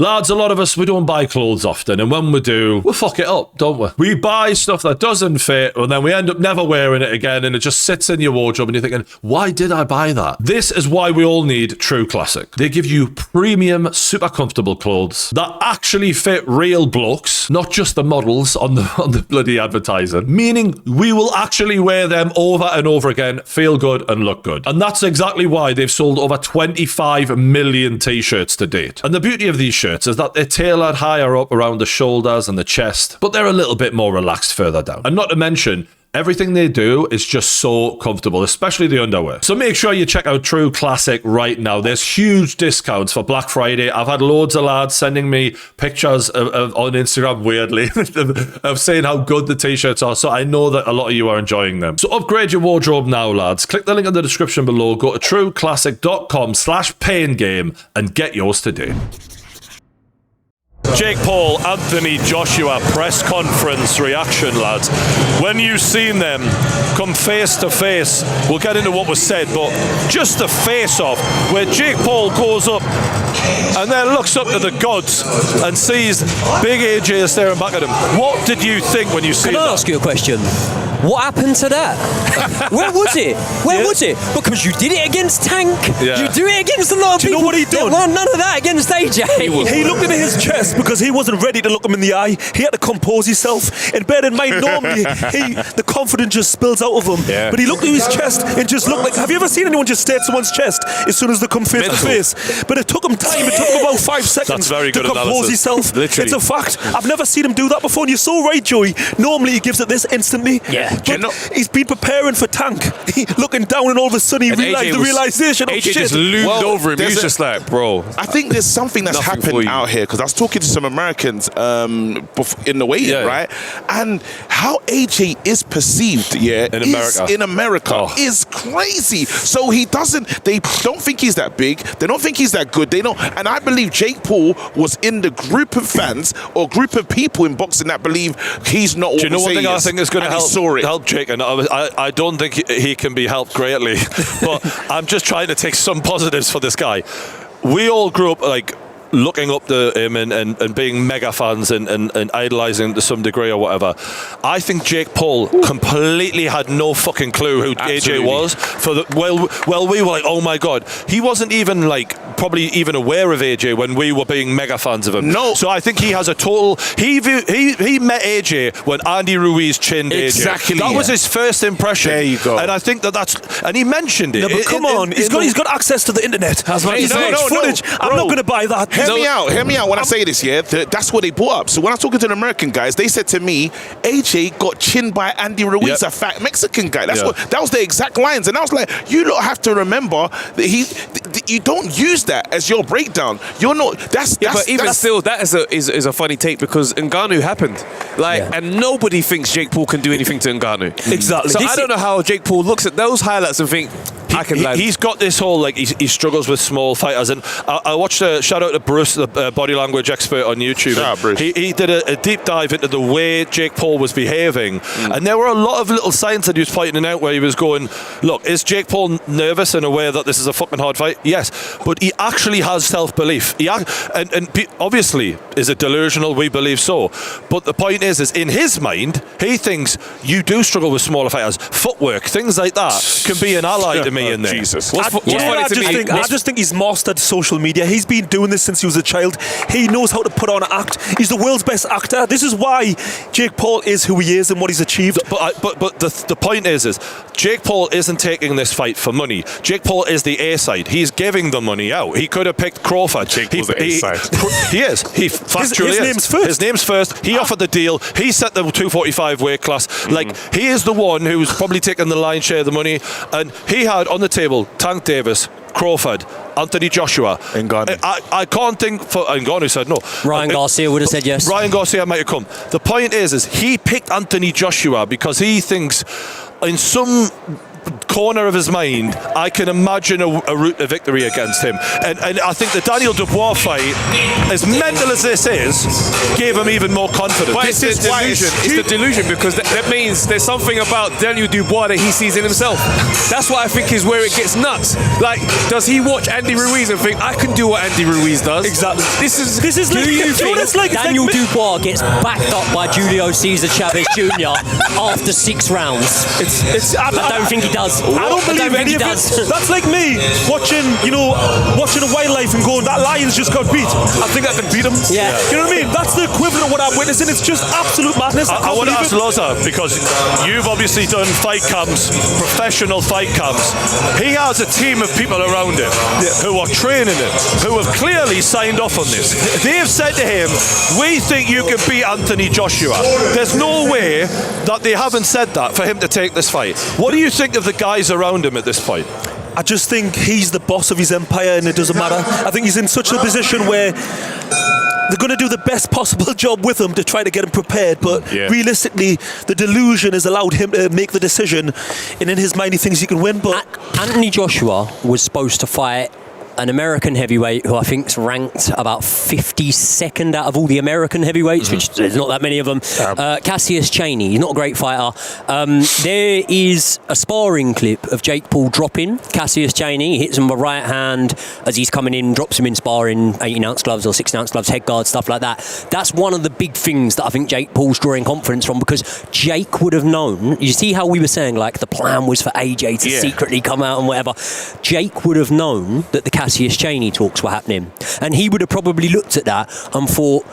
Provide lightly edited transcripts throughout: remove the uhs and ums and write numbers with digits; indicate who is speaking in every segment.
Speaker 1: Lads, a lot of us, we don't buy clothes often, and when we do, we fuck it up, don't we? We buy stuff that doesn't fit, and then we end up never wearing it again, and it just sits in your wardrobe, and you're thinking, why did I buy that? This is why we all need True Classic. They give you premium, super comfortable clothes that actually fit real blokes, not just the models on the bloody advertising, meaning we will actually wear them over and over again, feel good, and look good. And that's exactly why they've sold over 25 million t-shirts to date. And the beauty of these shirts is that they're tailored higher up around the shoulders and the chest, but they're a little bit more relaxed further down. And not to mention, everything they do is just so comfortable, especially the underwear. So make sure you check out True Classic right now. There's huge discounts for Black Friday. I've had loads of lads sending me pictures of on Instagram, weirdly, of saying how good the t-shirts are. So I know that a lot of you are enjoying them. So upgrade your wardrobe now, lads. Click the link in the description below. Go to trueclassic.com/paingame and get yours today. Jake Paul, Anthony Joshua press conference reaction, lads. When you've seen them come face to face, we'll get into what was said, but just the face-off where Jake Paul goes up and then looks up to the gods and sees Big AJ staring back at him. What did you think when you see that?
Speaker 2: Can I ask you a question? What happened to that? Where was it? Where was it? Because you did it against Tank. Yeah. You do it against a lot of people.
Speaker 3: Do you know what he done?
Speaker 2: Well, none of that against AJ.
Speaker 3: He looked into his chest because he wasn't ready to look him in the eye. He had to compose himself. And bear in mind, normally the confidence just spills out of him. Yeah. But he looked at his chest and just looked like. Have you ever seen anyone just stare at someone's chest as soon as they come face to face? But it took him time. It took him about 5 seconds
Speaker 1: very good
Speaker 3: to compose himself.
Speaker 1: Literally.
Speaker 3: It's a fact. I've never seen him do that before. And you're so right, Joey. Normally he gives it this instantly.
Speaker 2: Yeah.
Speaker 3: But he's been preparing for Tank. Looking down and all of a sudden he realised the realization of
Speaker 1: AJ
Speaker 3: shit.
Speaker 1: just loomed over him. He's just like, bro.
Speaker 4: I think there's something that's happened out here because I was talking to some Americans in the waiting, right? And how AJ is perceived, in America is crazy. So they don't think he's that big. They don't think he's that good. They don't. And I believe Jake Paul was in the group of fans or group of people in boxing that believe he's not.
Speaker 1: Do you know one thing I think is going to help Jake? And I don't think he can be helped greatly, but I'm just trying to take some positives for this guy. We all grew up like looking up to him and being mega fans and idolizing to some degree or whatever. I think Jake Paul completely had no fucking clue who AJ was. Well, we were like, oh my god, he wasn't even probably even aware of AJ when we were being mega fans of him.
Speaker 4: No.
Speaker 1: So I think he has a total. He met AJ when Andy Ruiz chinned AJ.
Speaker 4: Exactly.
Speaker 1: That was his first impression.
Speaker 4: There you go.
Speaker 1: And I think that's. And he mentioned it.
Speaker 3: No, but come on, he's got access to the internet. He's got footage. I'm not going to buy that.
Speaker 4: Hear me out when I say this, that's what they brought up. So when I was talking to the American guys, they said to me, AJ got chinned by Andy Ruiz, a fat Mexican guy. That was the exact lines. And I was like, you don't have to remember that you don't use that as your breakdown. You're not,
Speaker 5: but even still, that is a funny take because Ngannou happened. And nobody thinks Jake Paul can do anything to Ngannou.
Speaker 3: Exactly.
Speaker 5: So I don't know how Jake Paul looks at those highlights and think, I can land.
Speaker 1: He's got this whole, he struggles with small fighters. And I watched shout out to Bruce, the body language expert on YouTube.
Speaker 4: Shout out, Bruce.
Speaker 1: He did a deep dive into the way Jake Paul was behaving. And there were a lot of little signs that he was pointing out where he was going, look, is Jake Paul nervous and aware that this is a fucking hard fight? Yes. But he actually has self-belief. Obviously, is it delusional? We believe so. But the point is in his mind, he thinks you do struggle with smaller fighters. Footwork, things like that can be an ally to me in there.
Speaker 4: Jesus.
Speaker 3: I just think he's mastered social media. He's been doing this since he was a child. He knows how to put on an act. He's the world's best actor. This is why Jake Paul is who he is and what he's achieved.
Speaker 1: But the point is Jake Paul isn't taking this fight for money. Jake Paul is the A side. He's giving the money out. He could have picked Crawford.
Speaker 4: Jake Paul's the A side.
Speaker 1: He is. He factually
Speaker 3: his name's first.
Speaker 1: His name's first. He offered the deal. He set the 245 weight class. He is the one who's probably taking the lion's share of the money. And he had on the table Tank Davis, Crawford, Anthony Joshua.
Speaker 4: Ngannou.
Speaker 1: I can't think for Ngannou said no.
Speaker 2: Ryan Garcia would have said yes.
Speaker 1: Ryan Garcia might have come. The point is he picked Anthony Joshua because he thinks in some corner of his mind, I can imagine a route to victory against him. And I think the Daniel Dubois fight, as mental as this is, gave him even more confidence.
Speaker 5: But it's the delusion. It's the delusion, because that means there's something about Daniel Dubois that he sees in himself. That's what I think is where it gets nuts. Like, does he watch Andy Ruiz and think, I can do what Andy Ruiz does?
Speaker 3: Exactly.
Speaker 5: This is
Speaker 2: Do you think Daniel Dubois gets backed up by Julio Cesar Chavez Jr. after 6 rounds? I don't think he does.
Speaker 3: I don't believe any of it. That's like me watching a wildlife and going, that lion's just got beat. I think I can beat him.
Speaker 2: Yeah.
Speaker 3: You know what I mean? That's the equivalent of what I'm witnessing. It's just absolute madness.
Speaker 1: I want to ask Loza, because you've obviously done fight camps, professional fight camps. He has a team of people around him who are training him, who have clearly signed off on this. They've said to him, we think you can beat Anthony Joshua. There's no way that they haven't said that for him to take this fight. What do you think of the guys around him at this point?
Speaker 3: I just think he's the boss of his empire and it doesn't matter. I think he's in such a position where they're going to do the best possible job with him to try to get him prepared, but realistically, the delusion has allowed him to make the decision, and in his mind he thinks he can win. But
Speaker 2: Anthony Joshua was supposed to fight an American heavyweight who I think's ranked about 52nd out of all the American heavyweights, which there's not that many of them. Cassius Chaney, he's not a great fighter. There is a sparring clip of Jake Paul dropping Cassius Chaney. He hits him with a right hand as he's coming in, drops him in sparring, 18-ounce gloves or 16-ounce gloves, head guard, stuff like that. That's one of the big things that I think Jake Paul's drawing confidence from, because Jake would have known. You see how we were saying, like, the plan was for AJ to secretly come out and whatever. Jake would have known that the Cassius Chaney talks were happening, and he would have probably looked at that and thought,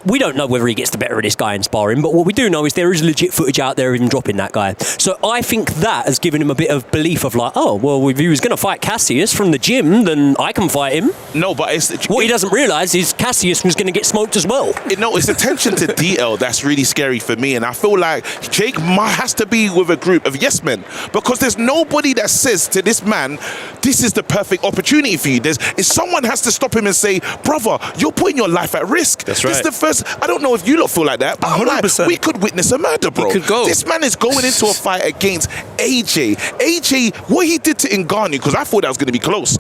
Speaker 2: we don't know whether he gets the better of this guy in sparring, but what we do know is there is legit footage out there of him dropping that guy. So I think that has given him a bit of belief of like, oh well, if he was going to fight Cassius from the gym, then I can fight him.
Speaker 4: No, but
Speaker 2: what he doesn't realise is Cassius was going to get smoked as well.
Speaker 4: It's attention to detail that's really scary for me, and I feel like Jake has to be with a group of yes men, because there's nobody that says to this man, this is the perfect opportunity for you. If someone has to stop him and say, brother, you're putting your life at risk.
Speaker 1: That's right.
Speaker 4: This is the first. I don't know if you lot feel like that, but I'm like, we could witness a murder, bro.
Speaker 5: He could go.
Speaker 4: This man is going into a fight against AJ. AJ, what he did to Ngannou, because I thought that was going to be closer,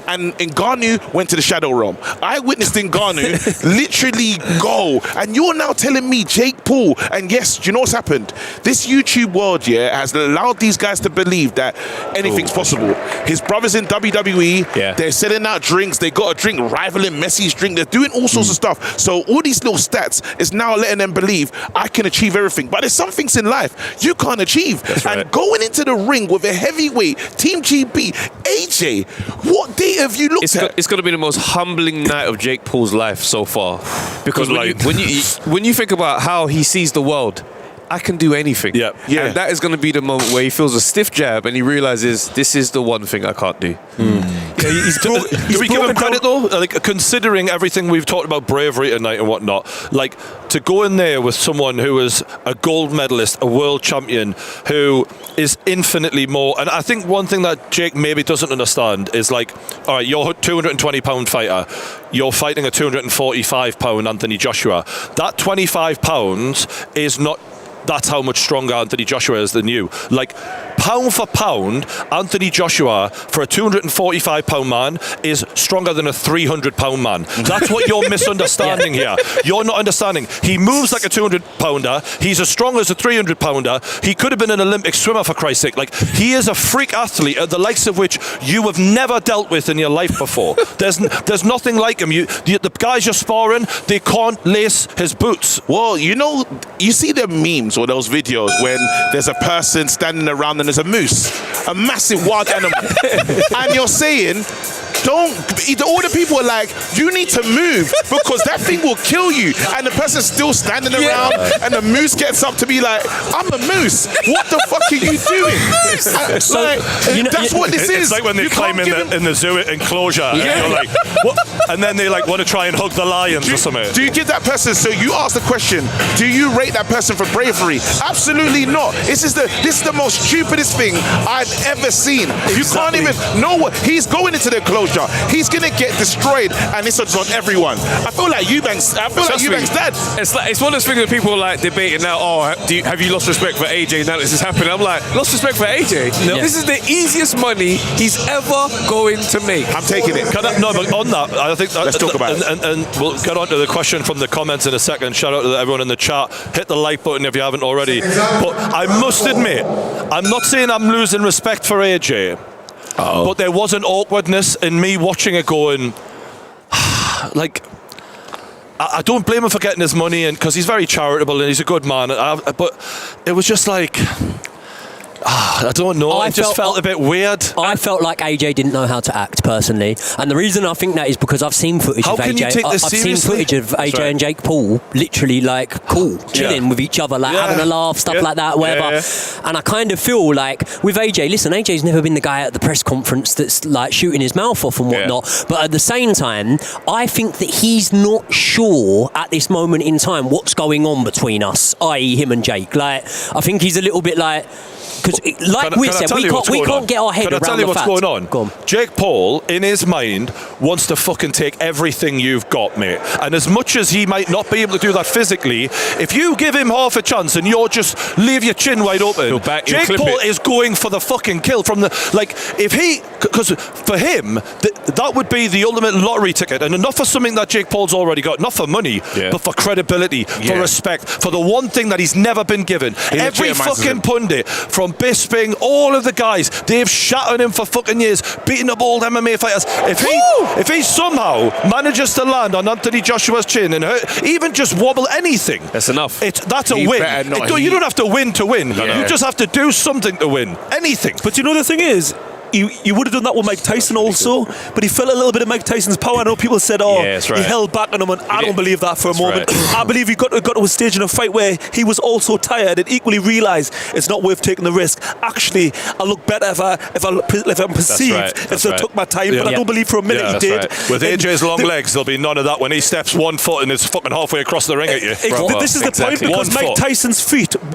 Speaker 4: and Ngannou went to the shadow realm. I witnessed Ngannou literally go, and you're now telling me Jake Paul, and yes, do you know what's happened? This YouTube world, has allowed these guys to believe that anything's possible. His brother's in WWE, they're selling out drinks, they got a drink rivaling Messi's drink, they're doing all sorts of stuff. So all these little stats is now letting them believe I can achieve everything. But there's some things in life you can't achieve. And going into the ring with a heavyweight, Team GB, AJ, what day have you looked at?
Speaker 5: It's going to be the most humbling night of Jake Paul's life so far. Because when you think about how he sees the world, I can do anything. And that is going to be the moment where he feels a stiff jab and he realizes this is the one thing I can't do.
Speaker 1: Do we give him credit though? Like, considering everything we've talked about bravery tonight and whatnot, like, to go in there with someone who is a gold medalist, a world champion, who is infinitely more. And I think one thing that Jake maybe doesn't understand is, like, all right, you're a 220-pound fighter. You're fighting a 245-pound Anthony Joshua. That 25 pounds is not. That's how much stronger Anthony Joshua is than you. Like, pound for pound, Anthony Joshua, for a 245-pound man, is stronger than a 300-pound man. That's what you're misunderstanding here. You're not understanding. He moves like a 200-pounder. He's as strong as a 300-pounder. He could have been an Olympic swimmer, for Christ's sake. Like, he is a freak athlete, the likes of which you have never dealt with in your life before. There's nothing like him. The guys you're sparring, they can't lace his boots.
Speaker 4: Well, you see the memes or those videos when there's a person standing around and there's a moose, a massive wild animal, and you're saying, all the people are like, you need to move because that thing will kill you, and the person's still standing around and the moose gets up to be like, I'm a moose, what the fuck are you doing? That's what this is.
Speaker 1: It's like when they climb in the zoo enclosure and you're like, what? And then they like want to try and hug the lions or something.
Speaker 4: Do you give that person, so you ask the question, do you rate that person for bravery? Absolutely not. This is the most stupidest thing I've ever seen. Exactly. You can't even know what he's going into the enclosure. future. He's gonna get destroyed, and this is on everyone. I feel like Eubanks dead.
Speaker 5: It's one of those things that people are like debating now. Oh, have you lost respect for AJ now this is happening? I'm like, lost respect for AJ? No. This is the easiest money he's ever going to make.
Speaker 4: I'm taking it.
Speaker 1: But on that, I think
Speaker 4: let's talk about it.
Speaker 1: And we'll get on to the question from the comments in a second. Shout out to everyone in the chat. Hit the like button if you haven't already. But I must admit, I'm not saying I'm losing respect for AJ, but there was an awkwardness in me watching it going, like, I don't blame him for getting his money in because he's very charitable and he's a good man. But it was just like, I don't know. I just felt a bit weird.
Speaker 2: I felt like AJ didn't know how to act personally, and the reason I think that is because I've seen footage of AJ. I've seen footage of AJ and Jake Paul literally like chilling with each other, like having a laugh, stuff like that, whatever. And I kind of feel like with AJ, listen, AJ's never been the guy at the press conference that's like shooting his mouth off and whatnot. But at the same time, I think that he's not sure at this moment in time what's going on between us, i.e. him and Jake. Like, I think he's a little bit like. Because, like we said, we can't get our head around the fact. Can I tell you what's
Speaker 1: going on? Go on? Jake Paul, in his mind, wants to fucking take everything you've got, mate. And as much as he might not be able to do that physically, if you give him half a chance and you're just leave your chin wide open, Jake Paul is going for the fucking kill from the because for him that would be the ultimate lottery ticket, and enough for something that Jake Paul's already got, not for money, but for credibility, for respect, for the one thing that he's never been given. Every fucking pundit from Bisping, all of the guys, they've shat on him for fucking years, beating up old MMA fighters. If he somehow manages to land on Anthony Joshua's chin and even just wobble anything,
Speaker 5: that's enough.
Speaker 1: That's a win. You don't have to win to win. You just have to do something to win. Anything.
Speaker 3: But you know the thing is, you would have done that with Mike Tyson also, but he felt a little bit of Mike Tyson's power. I know people said, he held back on him, and I don't believe that for a moment. I believe he got to a stage in a fight where he was also tired and equally realised it's not worth taking the risk. Actually, I look better if I'm perceived, if I took my time, but I don't believe for a minute he did.
Speaker 1: With AJ's long legs, there'll be none of that when he steps 1 foot and is fucking halfway across the ring at you.
Speaker 3: This is the point, because Mike Tyson's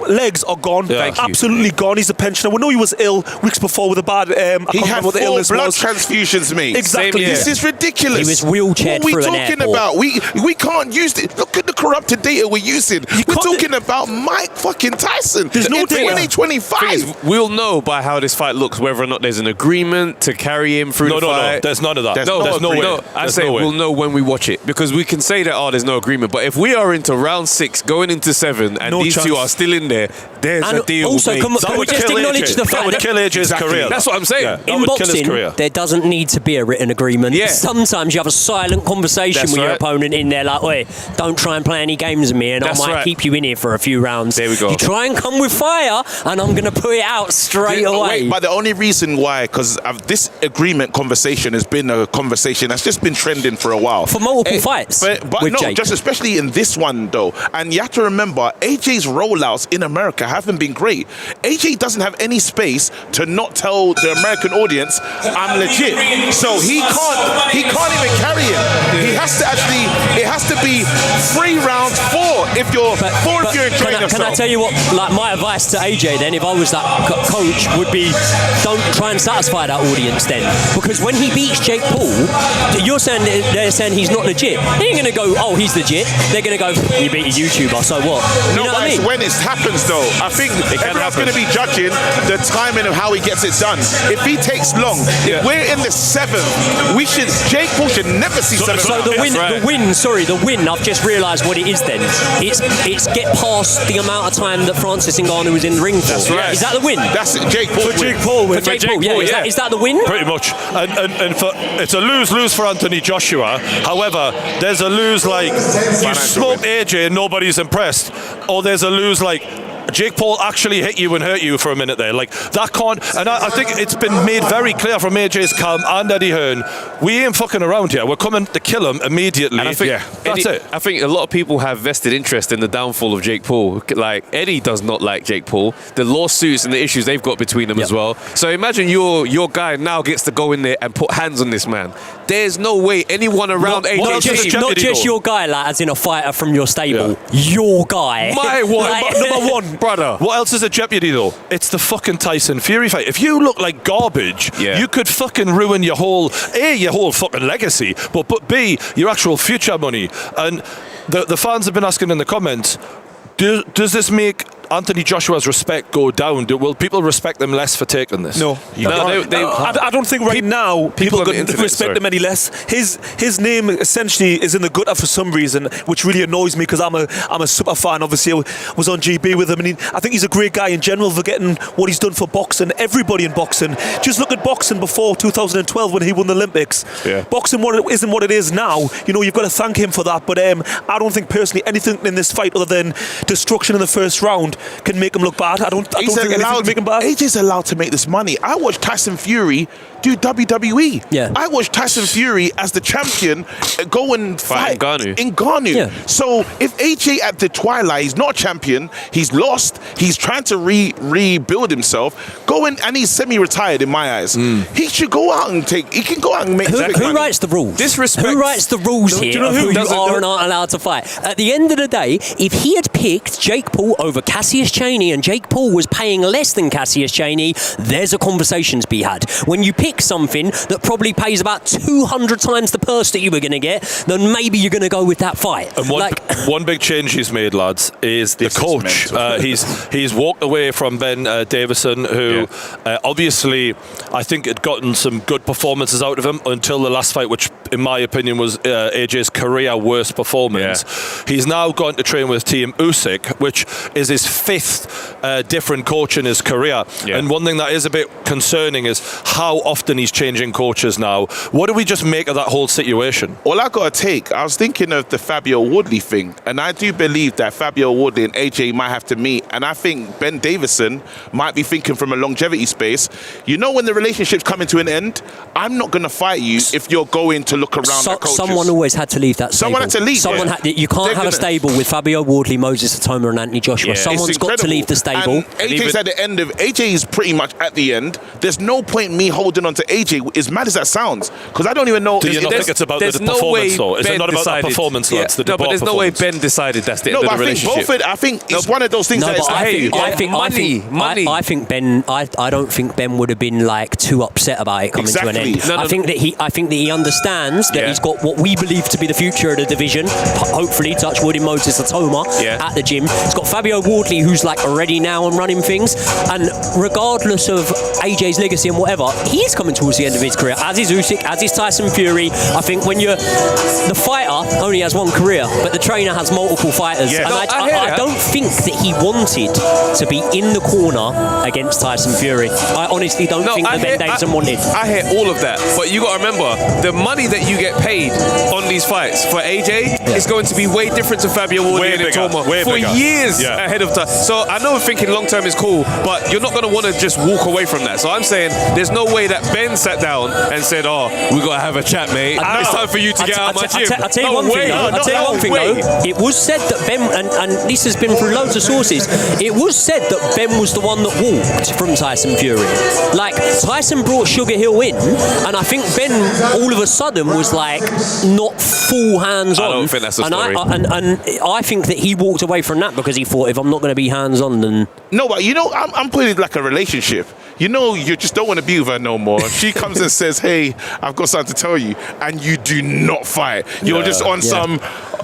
Speaker 3: legs are gone, absolutely gone. He's a pensioner. We know he was ill weeks before with a bad...
Speaker 4: he had 4 blood transfusions, mate.
Speaker 3: Exactly.
Speaker 4: This is ridiculous.
Speaker 2: He was wheelchaired through an airport.
Speaker 4: What are we talking about? We can't use it. Look at the corrupted data we're using. We're talking about Mike fucking Tyson.
Speaker 3: There's no data.
Speaker 4: 2025.
Speaker 5: We'll know by how this fight looks whether or not there's an agreement to carry him through the fight.
Speaker 1: No, there's none of that.
Speaker 5: There's no way. I say we'll know when we watch it, because we can say that, there's no agreement. But if we are into round 6, going into 7, and these two are still in there, there's a deal.
Speaker 2: Also, can we just acknowledge the fact
Speaker 1: that would kill AJ's career.
Speaker 5: That's what I'm saying.
Speaker 2: In boxing, there doesn't need to be a written agreement.
Speaker 5: Yeah.
Speaker 2: Sometimes you have a silent conversation with your opponent in there, like, "Oi, don't try and play any games with me, and I might keep you in here for a few rounds."
Speaker 5: There we go.
Speaker 2: You try and come with fire, and I'm going to put it out straight away.
Speaker 4: But the only reason why, because this agreement conversation has been a conversation that's just been trending for a while.
Speaker 2: For multiple fights.
Speaker 4: But
Speaker 2: with
Speaker 4: no,
Speaker 2: Jake.
Speaker 4: just especially in this one, though. And you have to remember, AJ's rollouts in America haven't been great. AJ doesn't have any space to not tell the American audience, I'm legit. So he can't even carry it. He has to it has to be 3 rounds, 4 if you're enjoying yourself.
Speaker 2: Can I tell you what, like, my advice to AJ then, if I was that coach, would be don't try and satisfy that audience then. Because when he beats Jake Paul, they're saying he's not legit. They ain't going to go, oh, he's legit. They're going to go, you beat a YouTuber, so what? You know what I mean?
Speaker 4: When it happens, though, I think everyone's going to be judging the timing of how he gets it done. If he takes long, if we're in the 7th, Jake Paul should never see 7th.
Speaker 2: So the win, I've just realised what it is then. It's get past the amount of time that Francis Ngannou was in the ring for.
Speaker 4: That's right.
Speaker 2: Is that the win?
Speaker 4: That's Jake Paul.
Speaker 3: For Jake Paul.
Speaker 2: For Jake Paul, yeah. Is that the win?
Speaker 1: Pretty much. And it's a lose-lose for Anthony Joshua. However, there's a lose like you smoked AJ and nobody's impressed. Or there's a lose like Jake Paul actually hit you and hurt you for a minute there. Like, that can't... And I think it's been made very clear from AJ's camp and Eddie Hearn, we ain't fucking around here. We're coming to kill him immediately.
Speaker 5: And I think,
Speaker 1: that's it.
Speaker 5: I think a lot of people have vested interest in the downfall of Jake Paul. Like, Eddie does not like Jake Paul. The lawsuits and the issues they've got between them as well. So imagine your guy now gets to go in there and put hands on this man. There's no way anyone around AJ's team...
Speaker 2: Not just your guy, like, as in a fighter from your stable. Your guy.
Speaker 3: My one. Number one.
Speaker 5: brother.
Speaker 1: What else is a jeopardy though? It's the fucking Tyson Fury fight. If you look like garbage, you could fucking ruin your whole fucking legacy, but B, your actual future money. And the fans have been asking in the comments, does this make Anthony Joshua's respect go down? Will people respect him less for taking this?
Speaker 3: No. I don't think now people are going to respect him any less. His name essentially is in the gutter for some reason, which really annoys me because I'm a super fan. Obviously, I was on GB with him, and I think he's a great guy in general for getting what he's done for boxing. Everybody in boxing. Just look at boxing before 2012 when he won the Olympics.
Speaker 1: Yeah.
Speaker 3: Boxing isn't what it is now. You've got to thank him for that. But I don't think personally anything in this fight other than destruction in the first round can make him look bad. I don't think anything can make him bad.
Speaker 4: AJ's allowed to make this money. I watched Tyson Fury do WWE.
Speaker 2: Yeah.
Speaker 4: I watched Tyson Fury as the champion go and fight in Ngannou.
Speaker 2: Yeah.
Speaker 4: So if AJ at the twilight, he's not champion, he's lost, he's trying to rebuild himself, and he's semi-retired in my eyes. He should go out and he can go out and make
Speaker 2: Who writes the rules?
Speaker 5: Disrespect.
Speaker 2: Who writes the rules here of who you are and aren't allowed to fight? At the end of the day, if he had picked Jake Paul over Cassius Chaney and Jake Paul was paying less than Cassius Chaney, there's a conversation to be had. When you pick something that probably pays about 200 times the purse that you were going to get, then maybe you're going to go with that fight.
Speaker 1: And one big change he's made, lads, is the coach. He's walked away from Ben Davison, who obviously I think had gotten some good performances out of him until the last fight, which in my opinion was AJ's career worst performance. He's now gone to train with Team Usyk, which is his fifth different coach in his career. And one thing that is a bit concerning is how often he's changing coaches now. What do we just make of that whole situation?
Speaker 4: All I got to I was thinking of the Fabio Woodley thing, and I do believe that Fabio Woodley and AJ might have to meet, and I think Ben Davison might be thinking from a longevity space. When the relationship's coming to an end, I'm not going to fight you if you're going to look around at coaches.
Speaker 2: Someone always had to leave that stable.
Speaker 4: Someone had to leave.
Speaker 2: You can't have a stable with Fabio Wardley, Moses Atoma and Anthony Joshua. Someone's got to leave the stable.
Speaker 4: And AJ's at the end of... AJ is pretty much at the end. There's no point me holding on to AJ, as mad as that sounds, because I don't even know...
Speaker 1: Do you not think it's about the performance, though? Is it not about that performance, lads?
Speaker 5: No, but there's no way Ben decided that's the end of the relationship.
Speaker 4: I think it's one of those things that is...
Speaker 2: I think Ben... I don't think Ben would have been too upset about it coming to an end. I think that he understands that he's got what we believe to be the future of the division. Hopefully, touch wood in Moses Atoma at the gym. He's got Fabio Wardley, who's ready now and running things. And regardless of AJ's legacy and whatever, he is coming towards the end of his career. As is Usyk, as is Tyson Fury. I think when the fighter only has one career, but the trainer has multiple fighters. And I don't think that he wanted to be in the corner against Tyson Fury. I honestly don't think that Ben Davison wanted.
Speaker 5: I hear all of that, but you got to remember, the money that you get paid on these fights for AJ is going to be way different to Fabio Wardley and Atoma for years ahead of time. So I know thinking long term is cool, but you're not going to want to just walk away from that. So I'm saying there's no way that Ben sat down and said, we got to have a chat, mate. It's time for you to get out of my gym.
Speaker 2: I'll tell you one thing though. It was said that Ben, and this has been through loads of sources, it was said that Ben was the one that walked from Tyson Fury. Tyson brought Sugar Hill in, and I think Ben all of a sudden was not full hands on.
Speaker 5: I don't think that's the story.
Speaker 2: And I think that he walked away from that because he thought, if I'm not going to be hands on, then...
Speaker 4: No, but I'm putting it like a relationship. You just don't want to be with her no more. She comes and says, hey, I've got something to tell you, and you do not fight. You're just on some...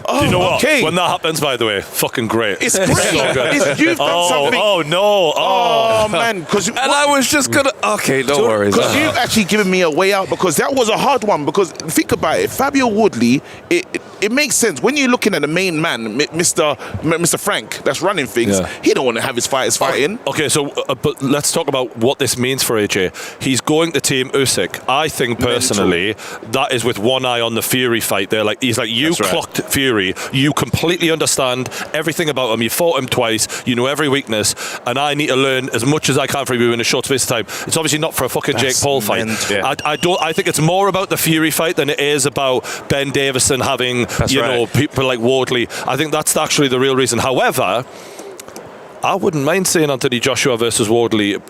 Speaker 1: Do you know what? When that happens, by the way, fucking great.
Speaker 4: It's great. You've done something.
Speaker 1: Oh, no.
Speaker 4: Oh, man.
Speaker 5: I was just going to... Okay, don't worry.
Speaker 4: Because you've actually given me a way out, because that was a hard one. Because think about it. Fabio Woodley, it makes sense. When you're looking at the main man, Mr. Frank, that's running things, he don't want to have his fighters fighting.
Speaker 1: Okay, so but let's talk about what this means for AJ. He's going to Team Usyk. I think personally that is with one eye on the Fury fight there. You clocked Fury. You completely understand everything about him. You fought him twice. You know every weakness. And I need to learn as much as I can from you in a short space of time. It's obviously not for a fucking Jake Paul fight. I think it's more about the Fury fight than it is about Ben Davison having people like Wardley. I think that's actually the real reason. However, I wouldn't mind seeing Anthony Joshua versus Wardley if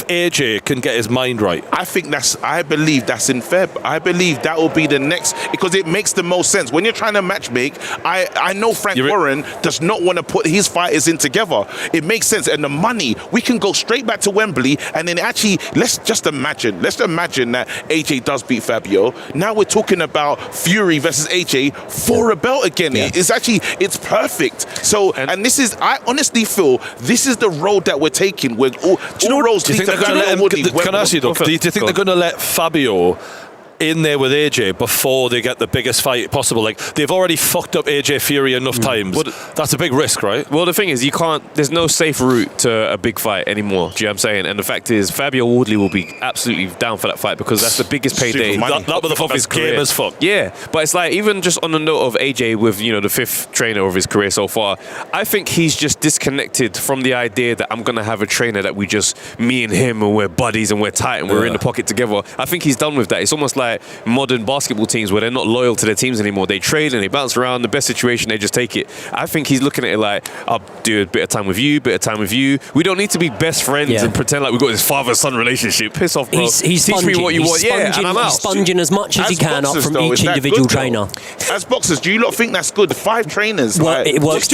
Speaker 1: AJ can get his mind right.
Speaker 4: I believe that's in Feb. I believe that will be the next, because it makes the most sense. When you're trying to matchmake, I know Frank Warren does not want to put his fighters in together. It makes sense. And the money, we can go straight back to Wembley, and then actually, let's imagine that AJ does beat Fabio. Now we're talking about Fury versus AJ for a belt again. Yeah. It's perfect. So, and this is, I honestly feel this is the road that we're taking. We're all roads lead to
Speaker 1: Can I ask you though, do you think they're going to let Fabio in there with AJ before they get the biggest fight possible? Like, they've already fucked up AJ Fury enough times. Well, that's a big risk, right?
Speaker 5: Well, the thing is, there's no safe route to a big fight anymore. Do you know what I'm saying? And the fact is, Fabio Wardley will be absolutely down for that fight because that's the biggest payday
Speaker 1: of his game as fuck.
Speaker 5: Yeah, but it's like, even just on the note of AJ with, the 5th trainer of his career so far, I think he's just disconnected from the idea that I'm going to have a trainer that me and him, and we're buddies and we're tight and we're in the pocket together. I think he's done with that. It's almost like modern basketball teams where they're not loyal to their teams anymore. They trade and they bounce around. The best situation, they just take it. I think he's looking at it like, I'll do a bit of time with you, bit of time with you. We don't need to be best friends and pretend like we've got this father-son relationship. Piss off, bro.
Speaker 2: He's
Speaker 5: Teach me what you want. And I'm out.
Speaker 2: He's sponging as much as he can up from each individual trainer.
Speaker 4: As boxers, do you not think that's good? 5 trainers.
Speaker 2: Well, it works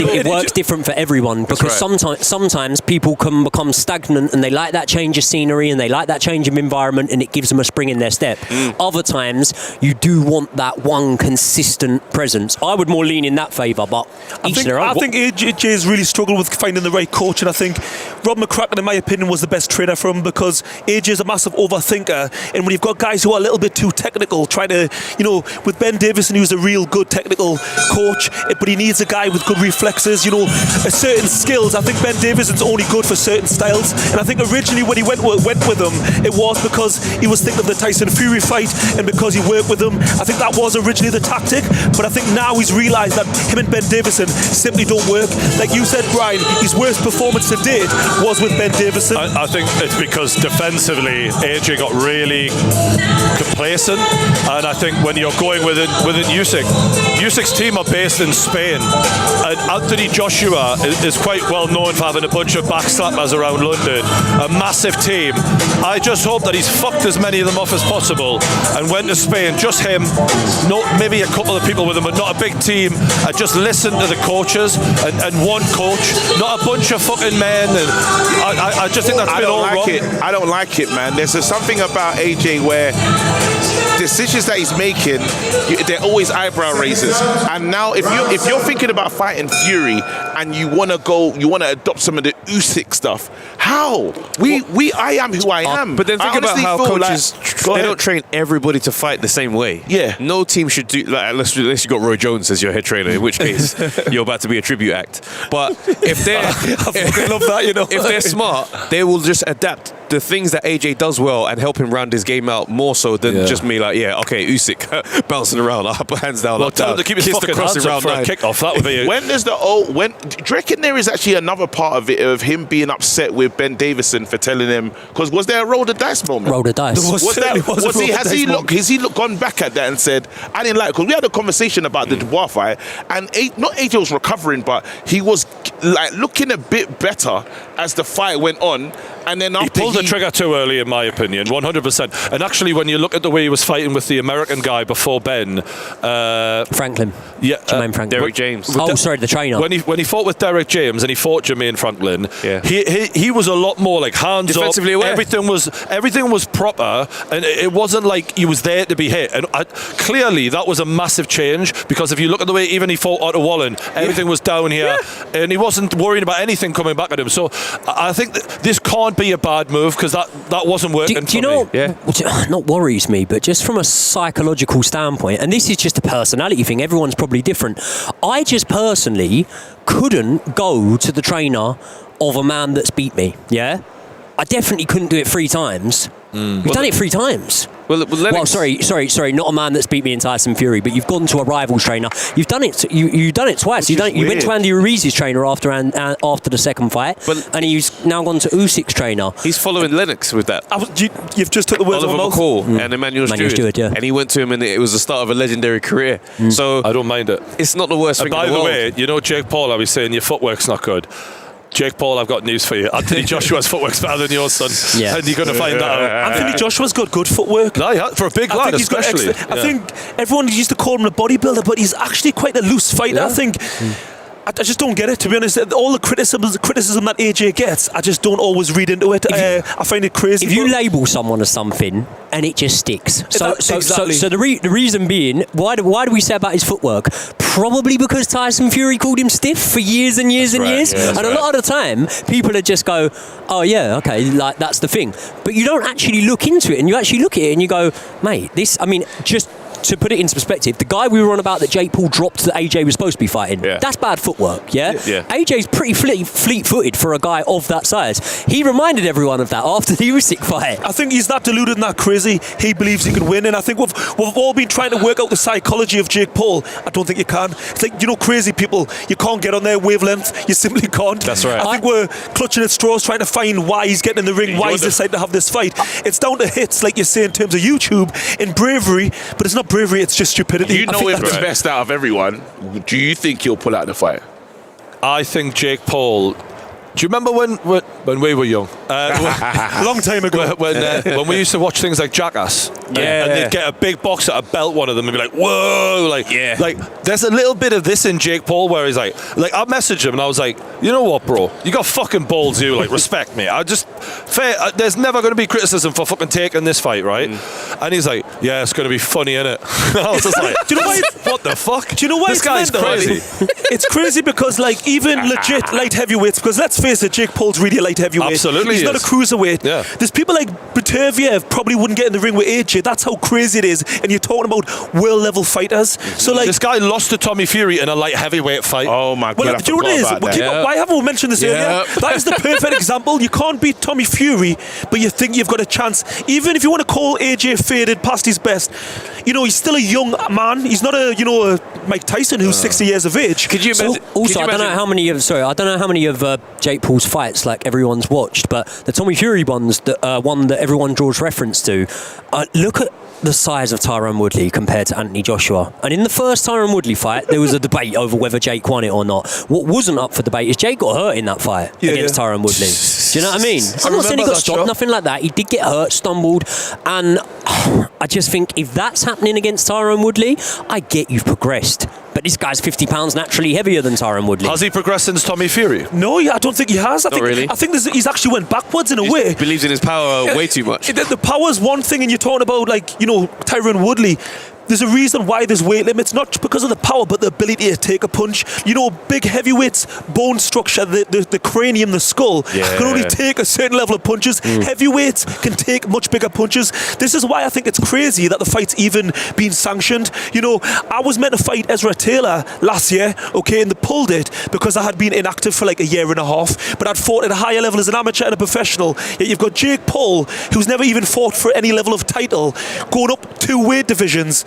Speaker 2: different for everyone, because sometimes people can become stagnant and they like that change of scenery and they like that change of environment, and it gives them a spring in their step. Other times, you do want that one consistent presence. I would more lean in that favour, but I
Speaker 3: think AJ's really struggled with finding the right coach, and I think Rob McCracken, in my opinion, was the best trainer for him, because AJ's a massive overthinker, and when you've got guys who are a little bit too technical, with Ben Davison, who's a real good technical coach, but he needs a guy with good reflexes, certain skills. I think Ben Davison's only good for certain styles, and I think originally when he went with him, it was because he was thinking of the Tyson Fury fight, and because he worked with him. I think that was originally the tactic, but I think now he's realised that him and Ben Davison simply don't work. Like you said, Brian, his worst performance to date was with Ben Davison.
Speaker 1: I think it's because defensively AJ got really complacent, and I think when you're going within Usyk's team are based in Spain, and Anthony Joshua is quite well known for having a bunch of backslappers around London, a massive team. I just hope that he's fucked as many of them off as possible and went to Spain, just him, not maybe a couple of people with him, but not a big team, and just listen to the coaches and one coach, not a bunch of fucking men. And I just think that's been all wrong.
Speaker 4: I don't like it, man. There's something about AJ where decisions that he's making, they're always eyebrow raisers. And now, if you're thinking about fighting Fury and you want to adopt some of the Usyk stuff, how? I am who I am.
Speaker 5: But then think about how coaches they don't train everybody to fight the same way.
Speaker 4: Yeah.
Speaker 5: No team should do, like, unless you got Roy Jones as your head trainer, in which case you're about to be a tribute act. But if they're
Speaker 3: I love that,
Speaker 5: if they're smart, they will just adapt the things that AJ does well and help him round his game out more so than just me like, Usyk bouncing around, up hands down, up down,
Speaker 1: to keep his fucking hands up for a kick-off. That would be
Speaker 4: when there's do you reckon there is actually another part of it of him being upset with Ben Davison for telling him, because was there a roll the dice moment?
Speaker 2: Roll the dice.
Speaker 4: Has he gone back at that and said, I didn't like it? Because we had a conversation about the Dubois fight, and not AJ was recovering, but he was like looking a bit better as the fight went on. And then
Speaker 1: he pulled the trigger too early, in my opinion, 100%. And actually, when you look at the way he was fighting with the American guy before Ben,
Speaker 2: Franklin, Jermaine Franklin,
Speaker 5: Derek James.
Speaker 2: The trainer.
Speaker 1: When he fought with Derek James and he fought Jermaine Franklin, he was a lot more like hands
Speaker 5: defensively
Speaker 1: up.
Speaker 5: Aware.
Speaker 1: Everything was proper, and it wasn't like he was there to be hit. And clearly, that was a massive change, because if you look at the way even he fought Otto Wallen, everything was down here, and he wasn't worrying about anything coming back at him. So I think this can't be a bad move, because that wasn't working.
Speaker 2: Do you know? Not worries me, but just from a psychological standpoint, and this is just a personality thing. Everyone's probably different. I just personally couldn't go to the trainer of a man that's beat me. Yeah, I definitely couldn't do it 3 times. We've done it 3 times. Well, sorry, not a man that's beat me in Tyson Fury, but you've gone to a rival's trainer. You've done it. You've done it twice. You went to Andy Ruiz's trainer after the second fight, and he's now gone to Usyk's trainer.
Speaker 5: He's following Lennox with that.
Speaker 3: You've just took the words
Speaker 5: Oliver
Speaker 3: out of my mouth.
Speaker 5: McCall and Emmanuel Stewart,
Speaker 2: yeah.
Speaker 5: and he went to him, and it was the start of a legendary career. So
Speaker 1: I don't mind it.
Speaker 5: It's not the worst thing in the world.
Speaker 1: By the way, you know Jake Paul, I was saying your footwork's not good. Jake Paul, I've got news for you. Anthony Joshua's footwork's better than yours, son.
Speaker 2: Yeah.
Speaker 1: And you're going to find that out.
Speaker 3: Anthony Joshua's got good footwork.
Speaker 1: No, yeah, for a big lad, especially.
Speaker 3: I think everyone used to call him a bodybuilder, but he's actually quite a loose fighter.
Speaker 1: Yeah.
Speaker 3: I think. I just don't get it, to be honest. All the criticism that AJ gets, I just don't always read into it. I find it crazy.
Speaker 2: If you label someone as something and it just sticks, so the reason being, why do we say about his footwork? Probably because Tyson Fury called him stiff for years and years and years, and a lot of the time people would just go, oh yeah, okay, like that's the thing. But you don't actually look into it, and you actually look at it and you go, mate, this. I mean, just to put it into perspective, the guy we were on about that Jake Paul dropped that AJ was supposed to be fighting, that's bad footwork, yeah? AJ's pretty fleet-footed for a guy of that size. He reminded everyone of that after the Usyk fight.
Speaker 3: I think he's that deluded and that crazy. He believes he can win, and I think we've all been trying to work out the psychology of Jake Paul. I don't think you can. It's like, crazy people, you can't get on their wavelength. You simply can't.
Speaker 1: That's right.
Speaker 3: I think we're clutching at straws trying to find why he's getting in the ring, why he's decided to have this fight. It's down to hits, like you say, in terms of YouTube, in bravery, but it's not bravery, it's just stupidity.
Speaker 4: You know him the best out of everyone. Do you think he'll pull out the fight?
Speaker 1: I think Jake Paul. Do you remember when we were young?
Speaker 3: Long time ago.
Speaker 1: When we used to watch things like Jackass. And they'd get a big boxer to belt one of them and be like, whoa, like there's a little bit of this in Jake Paul where he's like I messaged him and I was like, you know what, bro? You got fucking balls, you respect me. There's never going to be criticism for fucking taking this fight, right? And he's like, yeah, it's going to be funny, innit? I was just like,
Speaker 3: do you know why?
Speaker 1: What the fuck?
Speaker 3: Do you know why
Speaker 1: this guy's crazy?
Speaker 3: It's crazy because even legit light heavyweights, because let's face it, Jake Paul's really a light heavyweight.
Speaker 1: Absolutely,
Speaker 3: he's not a cruiserweight.
Speaker 1: Yeah.
Speaker 3: There's people like Batavia probably wouldn't get in the ring with AJ. That's how crazy it is. And you're talking about world level fighters. So this
Speaker 1: guy lost to Tommy Fury in a light heavyweight fight.
Speaker 4: Oh my god!
Speaker 3: Do you know what it is? Why haven't we mentioned this earlier? That is the perfect example. You can't beat Tommy Fury, but you think you've got a chance. Even if you want to call AJ faded past his best, he's still a young man. He's not a Mike Tyson who's 60 years of age.
Speaker 5: Could you imagine?
Speaker 2: I don't know how many of Jake Paul's fights like everyone's watched, but the Tommy Fury ones, one that everyone draws reference to, look at the size of Tyron Woodley compared to Anthony Joshua. And in the first Tyron Woodley fight, there was a debate over whether Jake won it or not. What wasn't up for debate is Jake got hurt in that fight against Tyron Woodley. Do you know what I mean? I'm not saying he got stopped, nothing like that. He did get hurt, stumbled, and I just think if that's happening against Tyron Woodley, I get you've progressed. But this guy's 50 pounds naturally heavier than Tyron Woodley.
Speaker 1: Has he progressed since Tommy Fury?
Speaker 3: No, I don't think he has. I think he's actually went backwards in a way.
Speaker 5: He believes in his power way too much.
Speaker 3: The power's one thing, and you're talking about Tyron Woodley. There's a reason why there's weight limits, not because of the power, but the ability to take a punch. Big heavyweights, bone structure, the cranium, the skull, can only take a certain level of punches. Heavyweights can take much bigger punches. This is why I think it's crazy that the fight's even been sanctioned. I was meant to fight Ezra Taylor last year, and they pulled it because I had been inactive for like a year and a half, but I'd fought at a higher level as an amateur and a professional. Yet you've got Jake Paul, who's never even fought for any level of title, going up 2 weight divisions.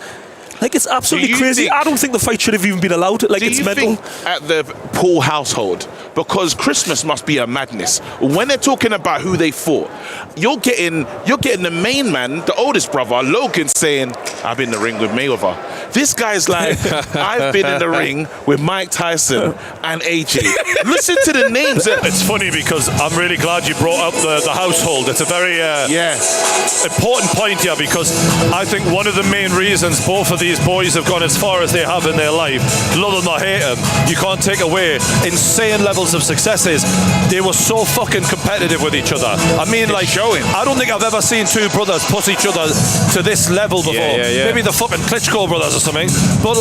Speaker 3: It's absolutely crazy. I don't think the fight should have even been allowed. It's mental.
Speaker 4: At the Paul household, because Christmas must be a madness. When they're talking about who they fought, you're getting the main man, the oldest brother, Logan, saying, "I've been in the ring with Mayweather." This guy's like, "I've been in the ring with Mike Tyson and AJ." Listen to the names.
Speaker 1: It's funny because I'm really glad you brought up the household. It's a very important point here, because I think one of the main reasons both of these boys have gone as far as they have in their life, love them or hate them, you can't take away insane levels of successes. They were so fucking competitive with each other. I mean, I don't think I've ever seen 2 brothers push each other to this level before. Maybe the fucking Klitschko brothers or something, but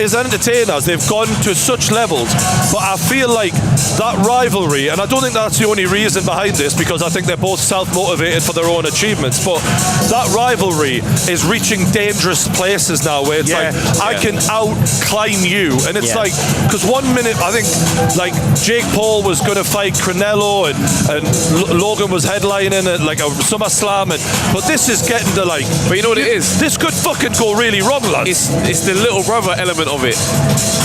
Speaker 1: is entertaining as they've gone to such levels. But I feel like that rivalry, and I don't think that's the only reason behind this, because I think they're both self-motivated for their own achievements, but that rivalry is reaching dangerous places now where it's I can out-climb you. And it's like, because 1 minute, I think, like, Jake Paul was going to fight Canelo and Logan was headlining at, like, a SummerSlam, but this is getting to, like...
Speaker 5: But you know what it is?
Speaker 1: This could fucking go really wrong, lads.
Speaker 5: It's the little brother element of it.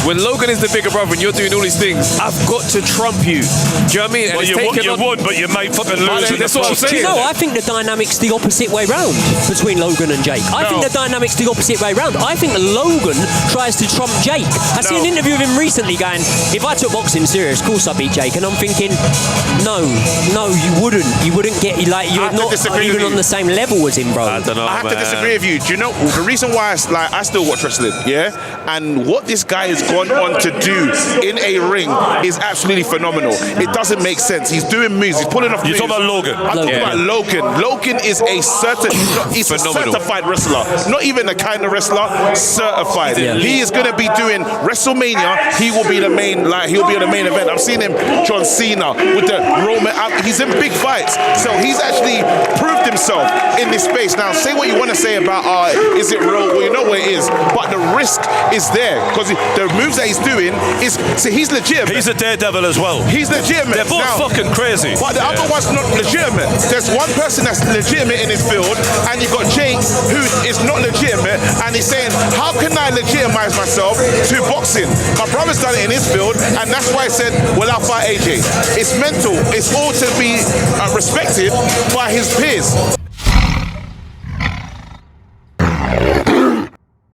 Speaker 5: When Logan is the bigger brother and you're doing all these things, I've got to trump you. Do you know what I mean?
Speaker 1: Well, you won, but you might fucking lose.
Speaker 5: That's what I'm saying.
Speaker 2: Do you know, I think the dynamic's the opposite way round between Logan and Jake. I think the dynamic's the opposite way round. I think Logan tries to trump Jake. I seen an interview of him recently going, if I took boxing serious, of course I'd beat Jake. And I'm thinking, no, you wouldn't. You wouldn't get, like, you're not even on the same level as him, bro.
Speaker 4: I don't know, I have to disagree with you. Do you know the reason why I still watch wrestling, and what this guy has gone on to do in a ring is absolutely phenomenal. It doesn't make sense. He's doing moves. He's pulling off moves.
Speaker 1: You're talking about Logan.
Speaker 4: I'm talking about Logan. Logan is a certified wrestler. Not even a kind of wrestler, certified. He is going to be doing WrestleMania. He will be the main, he'll be in the main event. I've seen him, John Cena, with the Roman. He's in big fights. So he's actually proved himself in this space. Now, say what you want to say about, is it real? Well, you know what it is. But the risk is there because the moves that he's doing he's legitimate.
Speaker 1: He's a daredevil as well.
Speaker 4: He's legitimate.
Speaker 1: They're both fucking crazy.
Speaker 4: But the other one's not legitimate. There's one person that's legitimate in his field, and you've got Jake, who is not legitimate, and he's saying, how can I legitimize myself to boxing? My brother's done it in his field, and that's why I said, well, I'll fight AJ. It's mental. It's all to be respected by his peers.